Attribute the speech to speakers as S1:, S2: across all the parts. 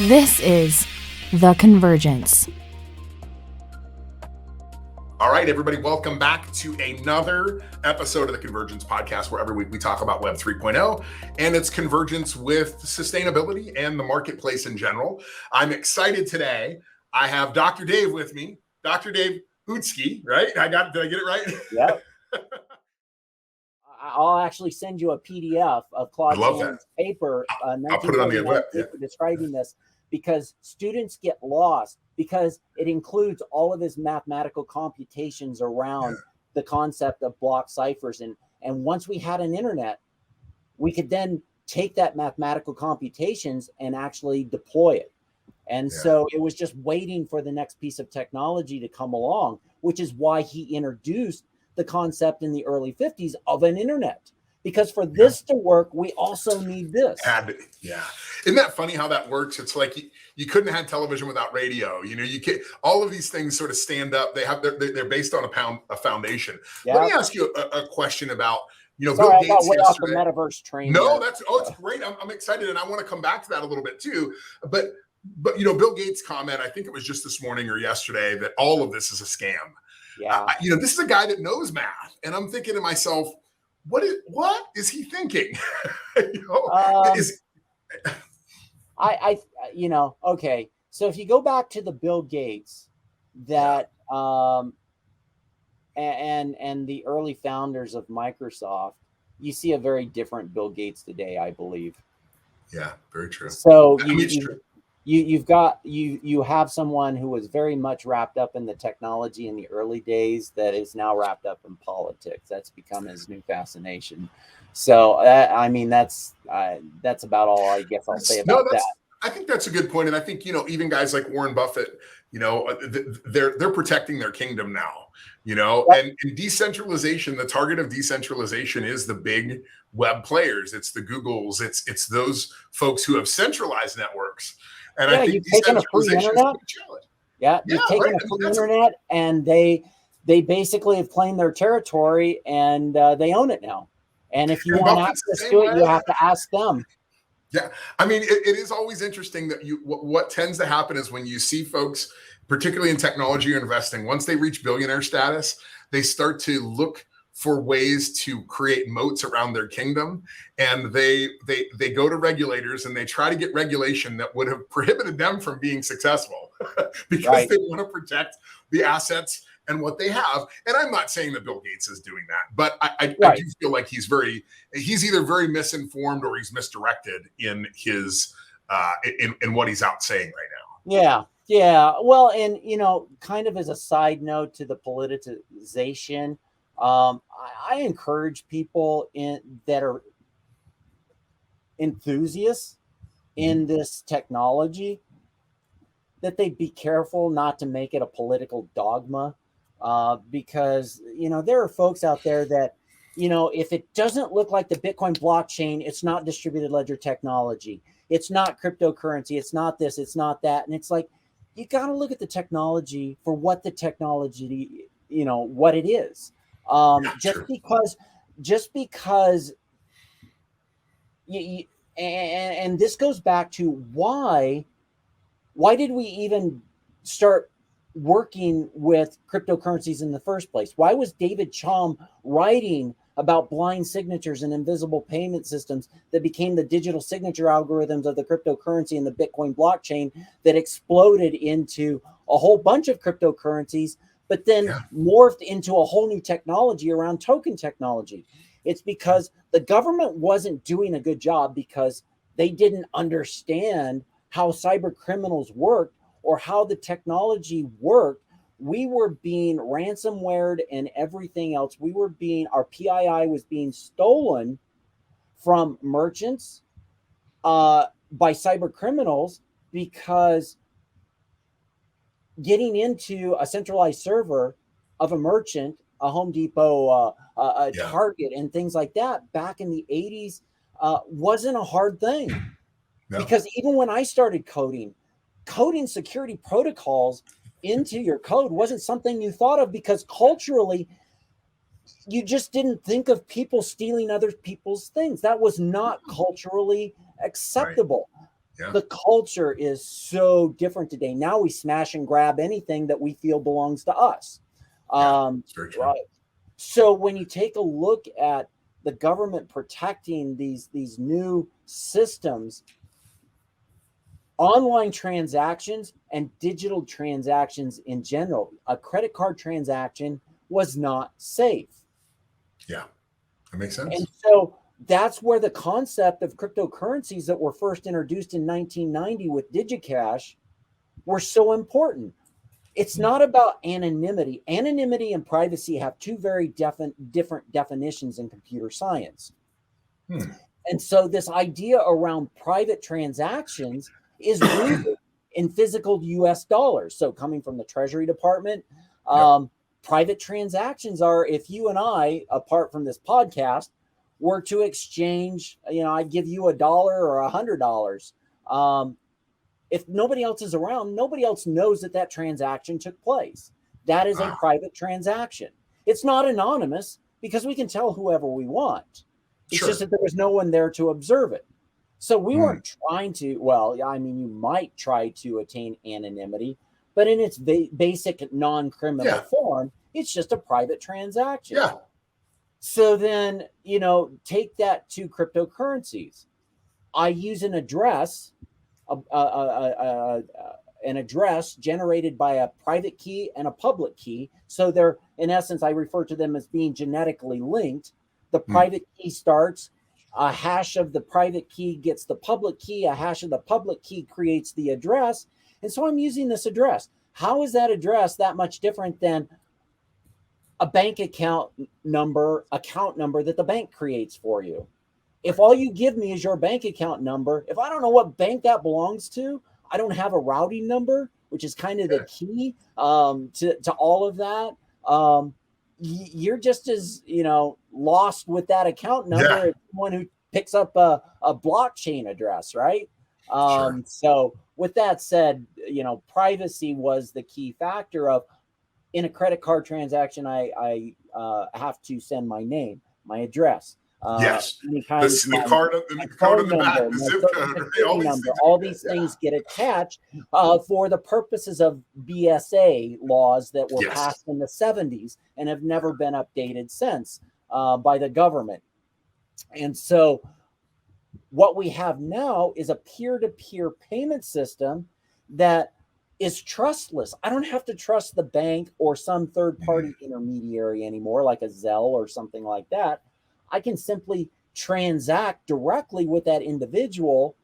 S1: This is The Convergence.
S2: All right, everybody, welcome back to another episode of the Convergence Podcast, where every week we talk about Web 3.0 and its convergence with sustainability and the marketplace in general. I'm excited today. I have Dr. Dave with me, Dr. Dave Utzke, right? Did I get it right?
S3: Yep. I'll actually send you a PDF of Claude Shannon's paper,
S2: I'll put it on the web,
S3: paper describing this, because students get lost because it includes all of his mathematical computations around the concept of block ciphers. And once we had an internet, we could then take that mathematical computations and actually deploy it. And so it was just waiting for the next piece of technology to come along, which is why he introduced the concept in the early 50s of an internet. Because for this to work, we also need this.
S2: Isn't that funny how that works? It's like you couldn't have had television without radio. You know, you can't. All of these things sort of stand up. They're based on a foundation. Let me ask you a question about, Bill Gates.
S3: I got way off the Metaverse train.
S2: No, it's great. I'm excited, and I want to come back to that a little bit too. But Bill Gates' comment, I think it was just this morning or yesterday, that all of this is a scam.
S3: Yeah.
S2: This is a guy that knows math, and I'm thinking to myself, what is he thinking?
S3: Okay. So if you go back to the Bill Gates that and the early founders of Microsoft, you see a very different Bill Gates today, I believe.
S2: Yeah, very true.
S3: So
S2: it's true.
S3: You have someone who was very much wrapped up in the technology in the early days that is now wrapped up in politics. That's become his new fascination. So that's about all I guess I'll say about that.
S2: I think that's a good point, and I think even guys like Warren Buffett, they're protecting their kingdom now. And decentralization, the target of decentralization is the big web players. It's the Googles. It's those folks who have centralized networks. And I think
S3: you've taken a free internet. You've taken a free internet, and they basically have claimed their territory, and they own it now. And if you want access to it, you have to ask them.
S2: Yeah, I mean, it is always interesting that what tends to happen is when you see folks, particularly in technology or investing, once they reach billionaire status, they start to look for ways to create moats around their kingdom, and they go to regulators and they try to get regulation that would have prohibited them from being successful because they want to protect the assets and what they have. And I'm not saying that Bill Gates is doing that, but I do feel like he's either very misinformed or he's misdirected in his in what he's out saying right
S3: now. Yeah. Well, and kind of as a side note to the politicization, I encourage people that are enthusiasts in this technology that they be careful not to make it a political dogma, because there are folks out there that if it doesn't look like the Bitcoin blockchain, it's not distributed ledger technology, it's not cryptocurrency, it's not this, it's not that. And it's like, you got to look at the technology for what the technology, what it is. Just because and this goes back to why did we even start working with cryptocurrencies in the first place? Why was David Chaum writing about blind signatures and invisible payment systems that became the digital signature algorithms of the cryptocurrency and the Bitcoin blockchain that exploded into a whole bunch of cryptocurrencies, but then morphed into a whole new technology around token technology? It's because the government wasn't doing a good job because they didn't understand how cyber criminals worked or how the technology worked. We were being ransomwared and everything else. Our PII was being stolen from merchants by cyber criminals, because getting into a centralized server of a merchant, a Home Depot, a Target, and things like that back in the 80s wasn't a hard thing. No. Because even when I started coding security protocols into your code wasn't something you thought of, because culturally you just didn't think of people stealing other people's things. That was not culturally acceptable.
S2: Yeah.
S3: The culture is so different today. Now we smash and grab anything that we feel belongs to us.
S2: It's very true.
S3: So when you take a look at the government protecting these new systems, online transactions and digital transactions in general, a credit card transaction was not safe.
S2: Yeah, that makes sense.
S3: And so that's where the concept of cryptocurrencies that were first introduced in 1990 with DigiCash were so important. It's not about anonymity. Anonymity and privacy have two very different definitions in computer science. And so this idea around private transactions is rooted in physical US dollars. So coming from the Treasury Department, private transactions are if you and I, apart from this podcast, were to exchange, I'd give you $1 or $100. If nobody else is around, nobody else knows that transaction took place. That is a private transaction. It's not anonymous because we can tell whoever we want. It's just that there was no one there to observe it. So we weren't trying to, you might try to attain anonymity, but in its basic non-criminal form, it's just a private transaction.
S2: Yeah.
S3: So then, take that to cryptocurrencies. I use an address, an address generated by a private key and a public key. So they're, in essence, I refer to them as being genetically linked. The private key starts, a hash of the private key gets the public key, a hash of the public key creates the address. And so I'm using this address. How is that address that much different than a bank account number that the bank creates for you? If all you give me is your bank account number, if I don't know what bank that belongs to, I don't have a routing number, which is kind of the key to all of that. You're just as, lost with that account number as someone who picks up a blockchain address, right? So with that said, privacy was the key factor of, in a credit card transaction, I have to send my name, my address.
S2: The SIM card, the code in the back, the zip code,
S3: all these things get attached for the purposes of BSA laws that were passed in the 70s and have never been updated since by the government. And so what we have now is a peer-to-peer payment system that is trustless. I don't have to trust the bank or some third-party intermediary anymore, like a Zelle or something like that. I can simply transact directly with that individual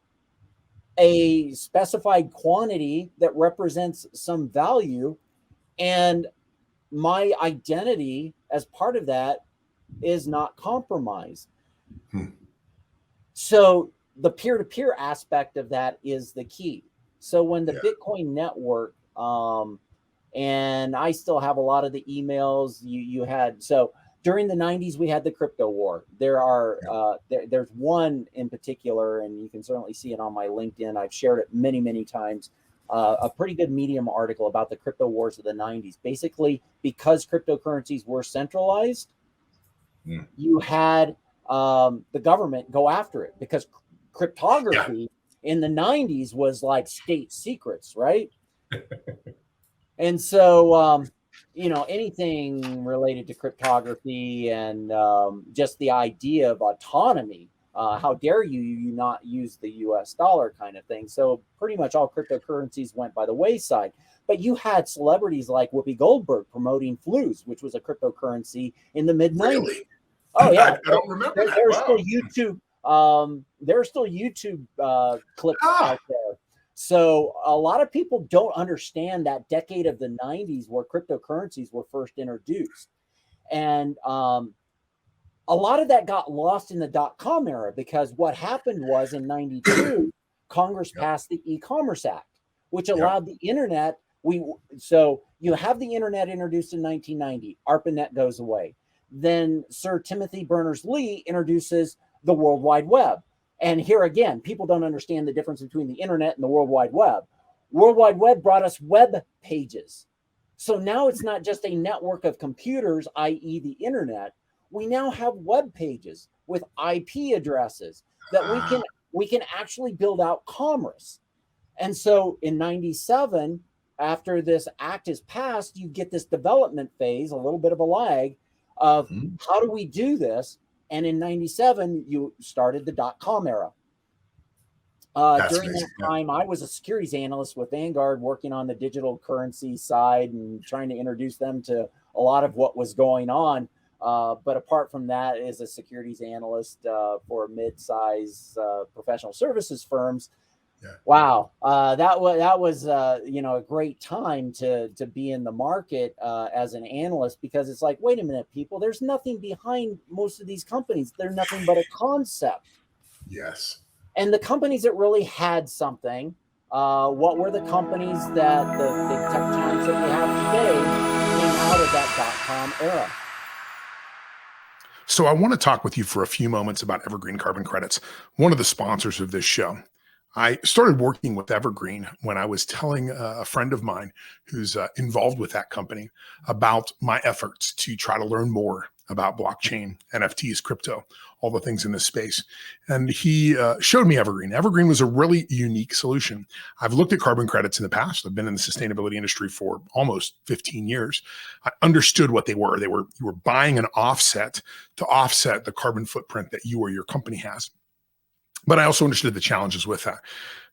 S3: a specified quantity that represents some value, and my identity as part of that is not compromised. So the peer-to-peer aspect of that is the key. So when the Bitcoin network, and I still have a lot of the emails you had. So during the 90s, we had the crypto war. There's one in particular, and you can certainly see it on my LinkedIn. I've shared it many, many times. A pretty good Medium article about the crypto wars of the 90s. Basically, because cryptocurrencies were centralized, you had the government go after it, because cryptography in the 90s was like state secrets, right? And so, anything related to cryptography and just the idea of autonomy, how dare you not use the US dollar kind of thing. So pretty much all cryptocurrencies went by the wayside. But you had celebrities like Whoopi Goldberg promoting Flues, which was a cryptocurrency in the mid-90s.
S2: Really?
S3: Oh, yeah.
S2: I don't remember that.
S3: There's still YouTube. There are still YouTube clips out there. So a lot of people don't understand that decade of the 90s where cryptocurrencies were first introduced. And a lot of that got lost in the dot-com era, because what happened was in 92, Congress passed the E-Commerce Act, which allowed the internet. So you have the internet introduced in 1990. ARPANET goes away. Then Sir Timothy Berners-Lee introduces the World Wide Web. And here again, people don't understand the difference between the internet and the World Wide Web. World Wide Web brought us web pages. So now it's not just a network of computers, i.e. the internet. We now have web pages with IP addresses that we can we can actually build out commerce. And so in 97, after this act is passed, you get this development phase, a little bit of a lag of how do we do this? And in 97, you started the dot-com era. During
S2: amazing.
S3: that time, I was a securities analyst with Vanguard working on the digital currency side and trying to introduce them to a lot of what was going on. But apart from that, as a securities analyst for mid-size professional services firms, wow, that was a great time to be in the market as an analyst, because it's like, wait a minute, people, there's nothing behind most of these companies. They're nothing but a concept.
S2: Yes.
S3: And the companies that really had something, what were the companies that the big tech giants that we have today came out of that dot-com era?
S2: So I want to talk with you for a few moments about Evergreen Carbon Credits, one of the sponsors of this show. I started working with Evergreen when I was telling a friend of mine who's involved with that company about my efforts to try to learn more about blockchain, NFTs, crypto, all the things in this space. And he showed me Evergreen. Evergreen was a really unique solution. I've looked at carbon credits in the past. I've been in the sustainability industry for almost 15 years. I understood what they were. You were buying an offset to offset the carbon footprint that you or your company has. But I also understood the challenges with that.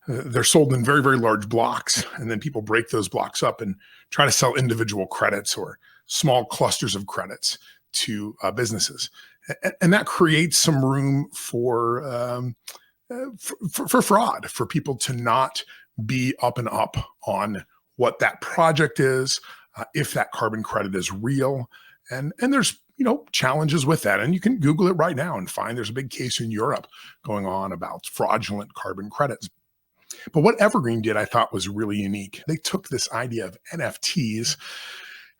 S2: They're sold in very, very large blocks, and then people break those blocks up and try to sell individual credits or small clusters of credits to businesses. And that creates some room for fraud, for people to not be up and up on what that project is, if that carbon credit is real. And there's challenges with that. And you can Google it right now and find there's a big case in Europe going on about fraudulent carbon credits. But what Evergreen did, I thought, was really unique. They took this idea of NFTs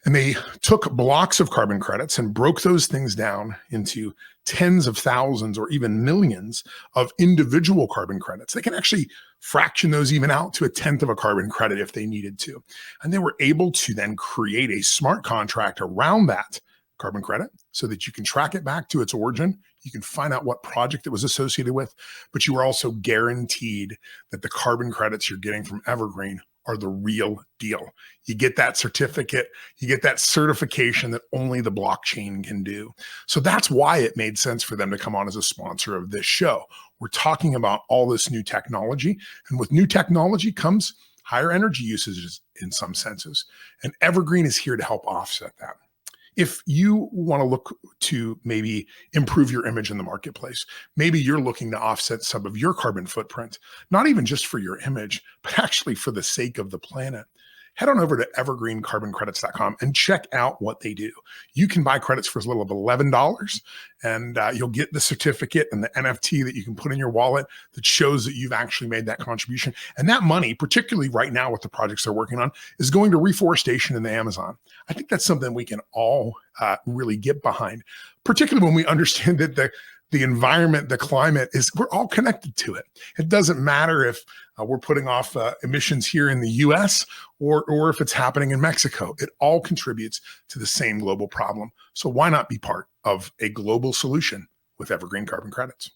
S2: and they took blocks of carbon credits and broke those things down into tens of thousands or even millions of individual carbon credits. They can actually fraction those even out to a tenth of a carbon credit if they needed to. And they were able to then create a smart contract around that carbon credit so that you can track it back to its origin. You can find out what project it was associated with, but you are also guaranteed that the carbon credits you're getting from Evergreen are the real deal. You get that certificate, you get that certification that only the blockchain can do. So that's why it made sense for them to come on as a sponsor of this show. We're talking about all this new technology, and with new technology comes higher energy usages in some senses. And Evergreen is here to help offset that. If you want to look to maybe improve your image in the marketplace, maybe you're looking to offset some of your carbon footprint, not even just for your image, but actually for the sake of the planet, head on over to evergreencarboncredits.com and check out what they do. You can buy credits for as little as $11, and you'll get the certificate and the NFT that you can put in your wallet that shows that you've actually made that contribution. And that money, particularly right now with the projects they're working on, is going to reforestation in the Amazon. I think that's something we can all really get behind, particularly when we understand that the environment, the climate, we're all connected to it. It doesn't matter if we're putting off emissions here in the US or if it's happening in Mexico. It all contributes to the same global problem. So why not be part of a global solution with Evergreen Carbon Credits?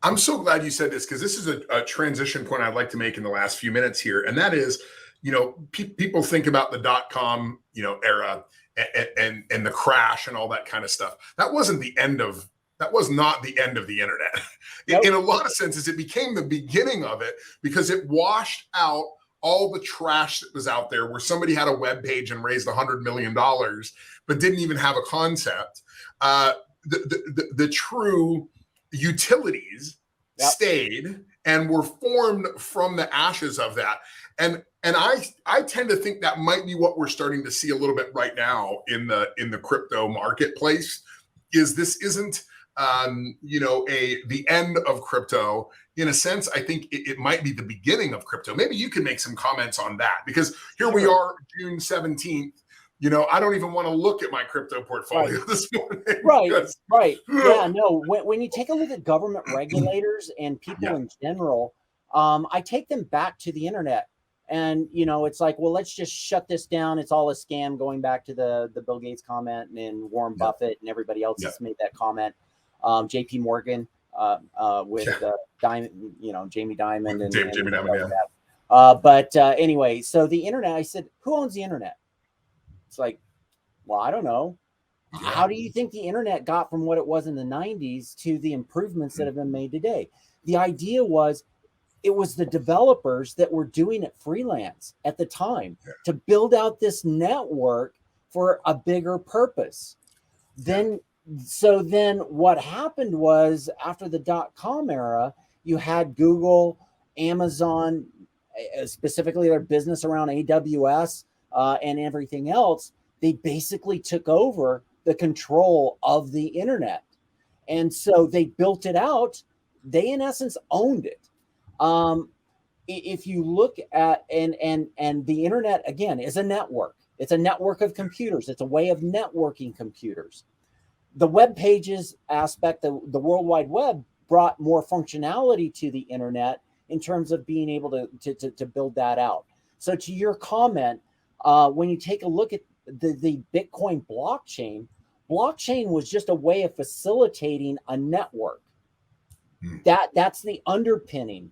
S2: I'm so glad you said this, because this is a transition point I'd like to make in the last few minutes here. And that is, people think about the .com, era and the crash and all that kind of stuff. That was not the end of the internet. Nope. In a lot of senses, it became the beginning of it, because it washed out all the trash that was out there where somebody had a web page and raised $100 million, but didn't even have a concept. The true utilities stayed and were formed from the ashes of that. And I tend to think that might be what we're starting to see a little bit right now in the crypto marketplace. This isn't the end of crypto. In a sense, I think it might be the beginning of crypto. Maybe you can make some comments on that, because here we are, June 17th. I don't even want to look at my crypto portfolio this morning.
S3: Right. Yeah, no. When you take a look at government regulators and people in general, I take them back to the internet. And, it's like, well, let's just shut this down. It's all a scam, going back to the Bill Gates comment and Warren Buffett and everybody else that's made that comment. JP Morgan, with Diamond, Jamie Dimon and
S2: Jamie Dimon,
S3: anyway, so the internet, I said, who owns the internet? It's like, well, I don't know.
S2: Yeah.
S3: How do you think the internet got from what it was in the 90s to the improvements that have been made today? The idea was, it was the developers that were doing it freelance at the time to build out this network for a bigger purpose. Then what happened was, after the .com era, you had Google, Amazon, specifically their business around AWS and everything else. They basically took over the control of the internet. And so they built it out. They, in essence, owned it. If you look at, and the internet, again, is a network. It's a network of computers. It's a way of networking computers. The web pages aspect, the World Wide Web, brought more functionality to the internet in terms of being able to build that out. So to your comment, when you take a look at the Bitcoin blockchain was just a way of facilitating a network. That's the underpinning.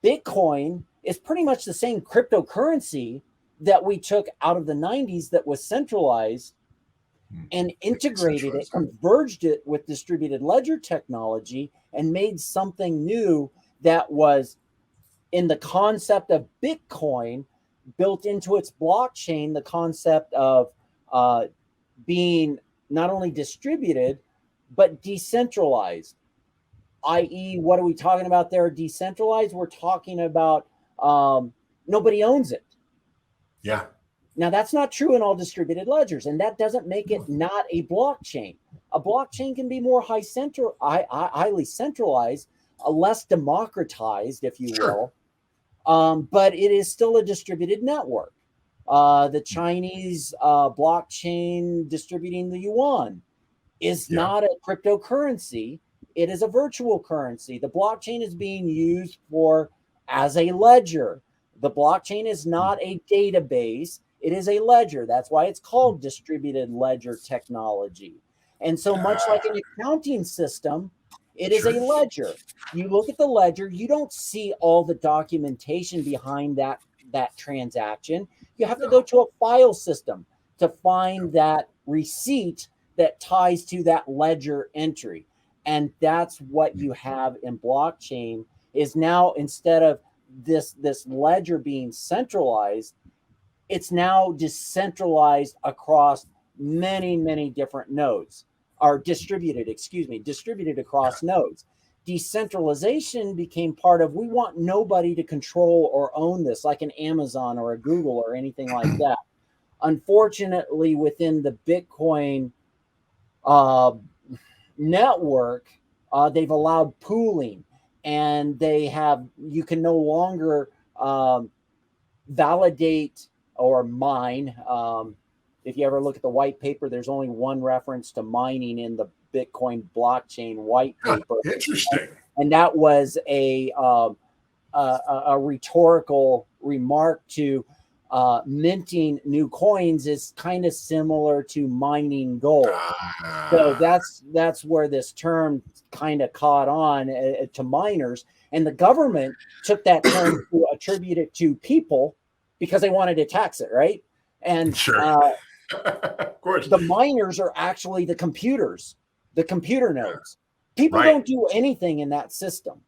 S3: Bitcoin is pretty much the same cryptocurrency that we took out of the 90s that was centralized and integrated it, converged it with distributed ledger technology, and made something new that was in the concept of Bitcoin, built into its blockchain, the concept of being not only distributed, but decentralized. I.e., what are we talking about there? Decentralized, we're talking about nobody owns it.
S2: Yeah.
S3: Now, that's not true in all distributed ledgers, and that doesn't make it not a blockchain. A blockchain can be more highly centralized, less democratized, if you will, but it is still a distributed network. The Chinese blockchain distributing the yuan is not a cryptocurrency. It is a virtual currency. The blockchain is being used as a ledger. The blockchain is not a database. It is a ledger. That's why it's called distributed ledger technology. And so much like an accounting system, it is a ledger. You look at the ledger, you don't see all the documentation behind that transaction. You have to go to a file system to find that receipt that ties to that ledger entry. And that's what you have in blockchain, is now, instead of this ledger being centralized, it's now decentralized across many, many different nodes, or distributed across nodes. Decentralization became part of, we want nobody to control or own this, like an Amazon or a Google or anything like that. Unfortunately, within the Bitcoin network, they've allowed pooling, and you can no longer validate or mine. If you ever look at the white paper, there's only one reference to mining in the Bitcoin blockchain white paper.
S2: Interesting.
S3: And that was a rhetorical remark to minting new coins is kind of similar to mining gold. So that's where this term kind of caught on to miners, and the government took that term to attribute it to people because they wanted to tax it, right? And
S2: of course,
S3: the miners are actually the computers, the computer nodes. People don't do anything in that system.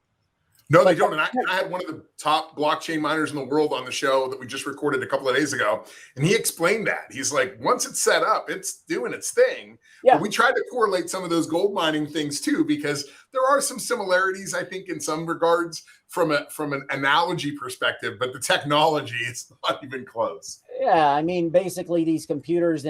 S2: No, they don't. And I had one of the top blockchain miners in the world on the show that we just recorded a couple of days ago. And he explained that. He's like, once it's set up, it's doing its thing. Yeah. But we try to correlate some of those gold mining things too, because there are some similarities, I think, in some regards from an analogy perspective, but the technology, it's not even close.
S3: Yeah. I mean, basically these computers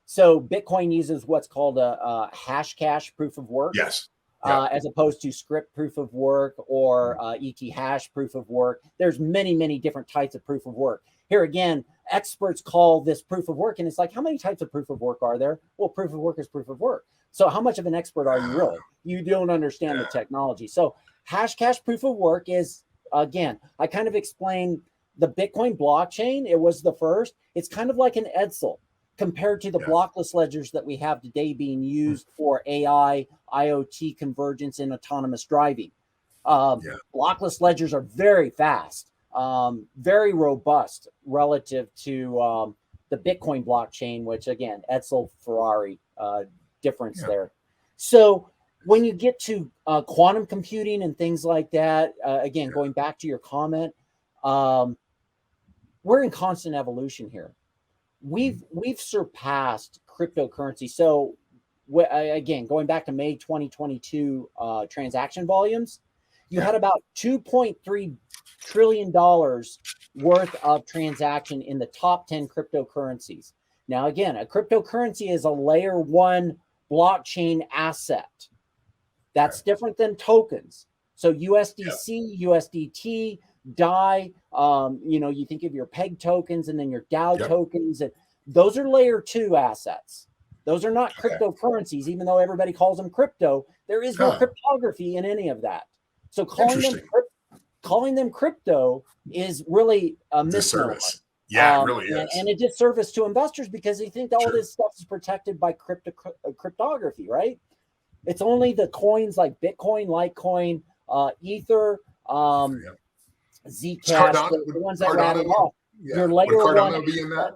S3: so Bitcoin uses what's called a hash cache proof of work.
S2: Yes.
S3: As opposed to script proof of work or ET hash proof of work. There's many, many different types of proof of work. Here again, experts call this proof of work, and it's like, how many types of proof of work are there? Well, proof of work is proof of work. So how much of an expert are you really? You don't understand the technology. So hash cache proof of work is, again, I kind of explained the Bitcoin blockchain. It was the first. It's kind of like an Edsel. compared to the blockless ledgers that we have today being used for AI, IoT convergence, and autonomous driving. Blockless ledgers are very fast, very robust relative to the Bitcoin blockchain, which again, Edsel, Ferrari difference there. So when you get to quantum computing and things like that, again, going back to your comment, we're in constant evolution here. We've surpassed cryptocurrency. So again, going back to May 2022 transaction volumes, you had about $2.3 trillion worth of transaction in the top 10 cryptocurrencies. Now, again, a cryptocurrency is a layer 1 blockchain asset. That's different than tokens. So USDC, USDT, DAI, you think of your PEG tokens and then your DAO tokens, and those are layer 2 assets. Those are not cryptocurrencies, even though everybody calls them crypto. There is no cryptography in any of that. So calling them crypto is really a misnomer.
S2: Yeah, it really is.
S3: And a disservice to investors because they think that all this stuff is protected by cryptography, right? It's only the coins like Bitcoin, Litecoin, Ether, Zcash, the ones that rattle off. Your layer
S2: would Cardano
S3: 1
S2: be in that?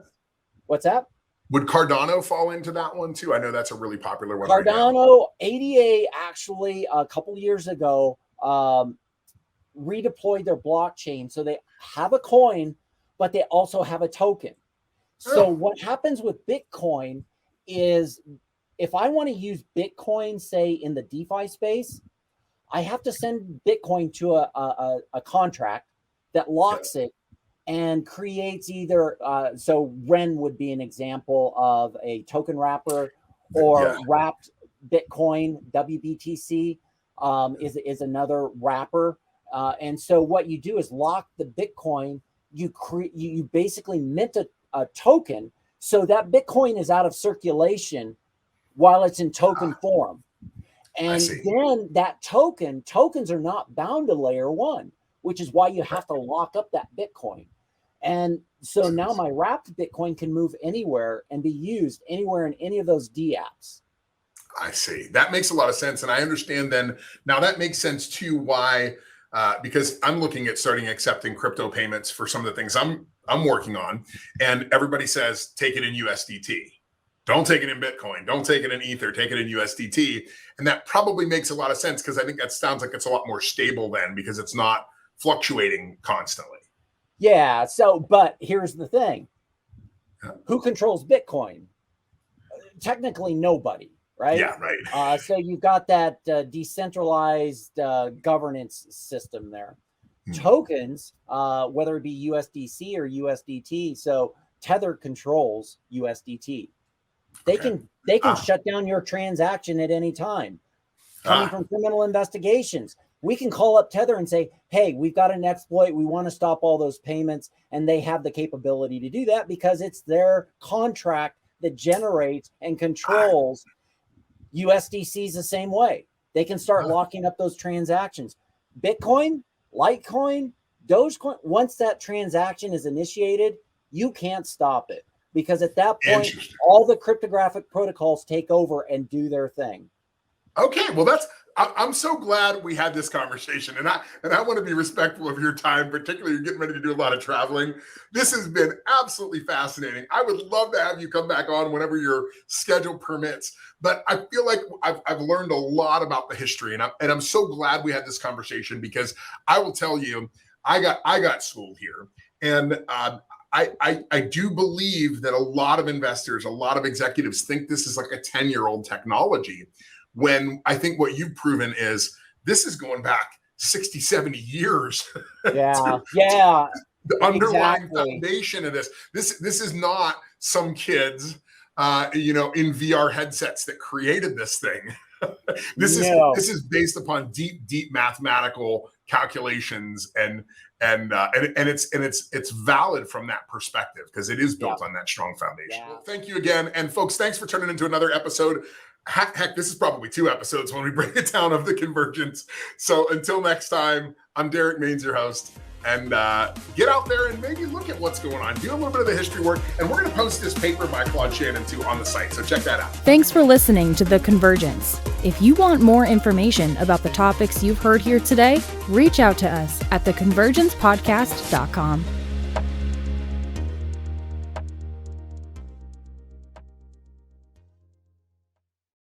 S3: What's that?
S2: Would Cardano fall into that one too? I know that's a really popular one.
S3: Cardano, ADA actually a couple of years ago redeployed their blockchain. So they have a coin, but they also have a token. So what happens with Bitcoin is if I want to use Bitcoin, say in the DeFi space, I have to send Bitcoin to a contract that locks it and creates either, so REN would be an example of a token wrapper, or wrapped Bitcoin, WBTC is another wrapper. And so what you do is lock the Bitcoin, you basically mint a token, so that Bitcoin is out of circulation while it's in token form. And then that tokens are not bound to layer 1, which is why you have to lock up that Bitcoin. And so now my wrapped Bitcoin can move anywhere and be used anywhere in any of those DApps.
S2: I see. That makes a lot of sense. And I understand then, now that makes sense too, why, because I'm looking at starting accepting crypto payments for some of the things I'm working on. And everybody says, take it in USDT. Don't take it in Bitcoin. Don't take it in Ether. Take it in USDT. And that probably makes a lot of sense because I think that sounds like it's a lot more stable then because it's not fluctuating constantly.
S3: Yeah. So, but here's the thing. Who controls Bitcoin? Technically nobody, right?
S2: Yeah, right.
S3: So you've got that decentralized governance system there. Tokens, whether it be USDC or USDT. So Tether controls USDT. They can shut down your transaction at any time. Coming from criminal investigations, we can call up Tether and say, hey, we've got an exploit. We want to stop all those payments. And they have the capability to do that because it's their contract that generates and controls. USDC is the same way. They can start locking up those transactions. Bitcoin, Litecoin, Dogecoin, once that transaction is initiated, you can't stop it. Because at that point, all the cryptographic protocols take over and do their thing.
S2: Okay, well, I'm so glad we had this conversation, and I want to be respectful of your time, particularly you're getting ready to do a lot of traveling. This has been absolutely fascinating. I would love to have you come back on whenever your schedule permits, but I feel like I've learned a lot about the history, and I'm so glad we had this conversation because I will tell you, I got schooled here, and I do believe that a lot of investors, a lot of executives think this is like a 10-year-old technology, when I think what you've proven is this is going back 60, 70 years.
S3: Yeah.
S2: The underlying foundation of this. This is not some kids, in VR headsets that created this thing. This is based upon deep mathematical calculations and it's valid from that perspective because it is built on that strong foundation. Well, thank you again, and folks, thanks for turning into another episode. Heck, this is probably 2 episodes when we break it down of the Convergence. So until next time, I'm Derrick Mains, your host. and get out there and maybe look at what's going on. Do a little bit of the history work. And we're going to post this paper by Claude Shannon too on the site. So check that out.
S1: Thanks for listening to The Convergence. If you want more information about the topics you've heard here today, reach out to us at theconvergencepodcast.com.